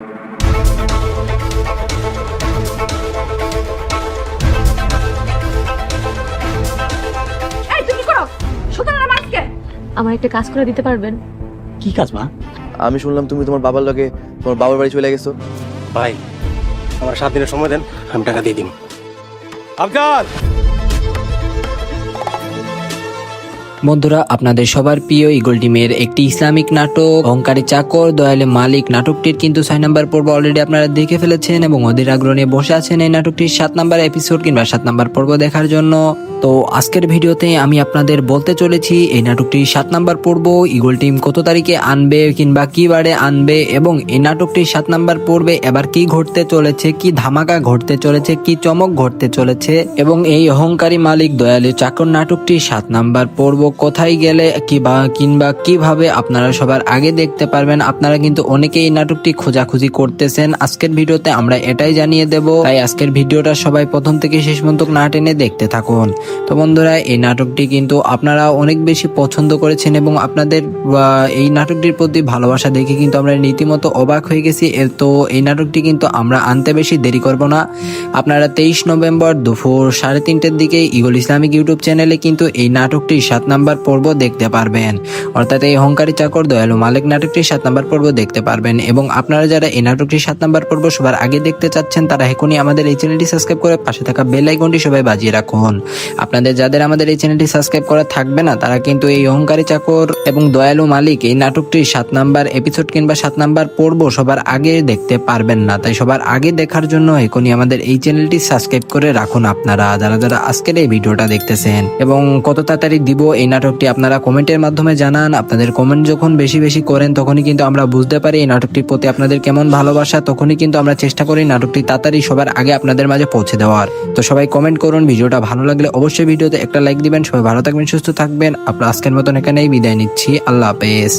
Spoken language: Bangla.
এই তুমি করো সুতরাং আমাকে আমার একটা কাজ করে দিতে পারবেন? কি কাজ মা? আমি শুনলাম তুমি তোমার বাবার লগে তোমার বাবার বাড়ি চলে গেছো। ভাই আমার 7 দিনের সময় দেন, আমি টাকা দিয়ে দিন। আফজাল, বন্ধুরা, আপনাদের সবার প্রিয় ইগল টিমের একটি ইসলামিক নাটক অহংকারী চাকর দয়ালে মালিক নাটকটির কিন্তু 6 নাম্বার পর্ব অলরেডি আপনারা দেখে ফেলেছেন এবং অধীর আগ্রহ নিয়ে বসে আছেন এই নাটকটির 7 নাম্বার এপিসোড কিংবা 7 নাম্বার পর্ব দেখার জন্য। তো আজকের ভিডিওতে আমি আপনাদের বলতে চলেছি এই নাটকটির 7 নাম্বার পর্ব ইগল টিম কত তারিখে আনবে কিংবা কি বারে আনবে এবং এই নাটকটির 7 নাম্বার পর্বে এবার কি ঘটতে চলেছে, কি ধামাকা ঘটতে চলেছে, কি চমক ঘটতে চলেছে এবং এই অহংকারী মালিক দয়ালু চাকর নাটকটির 7 নাম্বার পর্ব কোথায় গেলে কিংবা কিভাবে আপনারা সবার আগে দেখতে পারবেন। আপনারা কিন্তু অনেকেই এই নাটকটি খোঁজাখুঁজি করতেছেন, আজকের ভিডিওতে আমরা এটাই জানিয়ে দেব। তাই আজকের ভিডিওটা সবাই প্রথম থেকে শেষ পর্যন্ত না টেনে দেখতে থাকুন। তো বন্ধুরা, এই নাটকটি কিন্তু আপনারা অনেক বেশি পছন্দ করেছেন এবং আপনাদের এই নাটকটির প্রতি ভালোবাসা দেখে কিন্তু আমরা রীতিমতো অবাক হয়ে গেছি। তো এই নাটকটি কিন্তু আমরা আনতে বেশি দেরি করব না। আপনারা 23 নভেম্বর দুপুর 3:30টার দিকে ইগল ইসলামিক ইউটিউব চ্যানেলে কিন্তু এই নাটকটি 7 নাম্বার পর্ব দেখতে পারবেন, অর্থাৎ এই অহংকারী চাকর দয়ালু মালিক নাটকটি 7 নাম্বার পর্ব দেখতে পারবেন। এবং আপনারা যারা এই নাটকটি 7 নাম্বার পর্ব সবার আগে দেখতে চাচ্ছেন তারা এখনই আমাদের এই চ্যানেলটি সাবস্ক্রাইব করে পাশে থাকা বেল আইকনটি সবাই বাজিয়ে রাখুন। আপনাদের যাদের আমাদের এই চ্যানেলটি সাবস্ক্রাইব করা থাকবে না তারা কিন্তু এই অহংকারী চাকর এবং দয়ালু মালিক এই নাটকটির 7 নাম্বার এপিসোড কিংবা 7 নাম্বার পর্ব সবার আগে দেখতে পারবেন না। তাই সবার আগে দেখার জন্য এখনই আমাদের এই চ্যানেলটি সাবস্ক্রাইব করে রাখুন আপনারা যারা আজকের এই ভিডিওটা দেখতেছেন। এবং কত তাড়াতাড়ি দিব এই নাটকটি আপনারা কমেন্টের মাধ্যমে জানান। আপনাদের কমেন্ট যখন বেশি বেশি করেন তখনই কিন্তু আমরা বুঝতে পারি এই নাটকটির প্রতি আপনাদের কেমন ভালোবাসা, তখনই কিন্তু আমরা চেষ্টা করি নাটকটি তাড়াতাড়ি সবার আগে আপনাদের মাঝে পৌঁছে দেওয়ার। তো সবাই কমেন্ট করুন, ভিডিওটা ভালো লাগলে অবশ্যই ভিডিওতে একটা লাইক দিবেন। সবাই ভালো থাকবেন, সুস্থ থাকবেন। আপনারা আজকের মতন এখানেই বিদায় নিচ্ছি। আল্লাহ হাফেজ।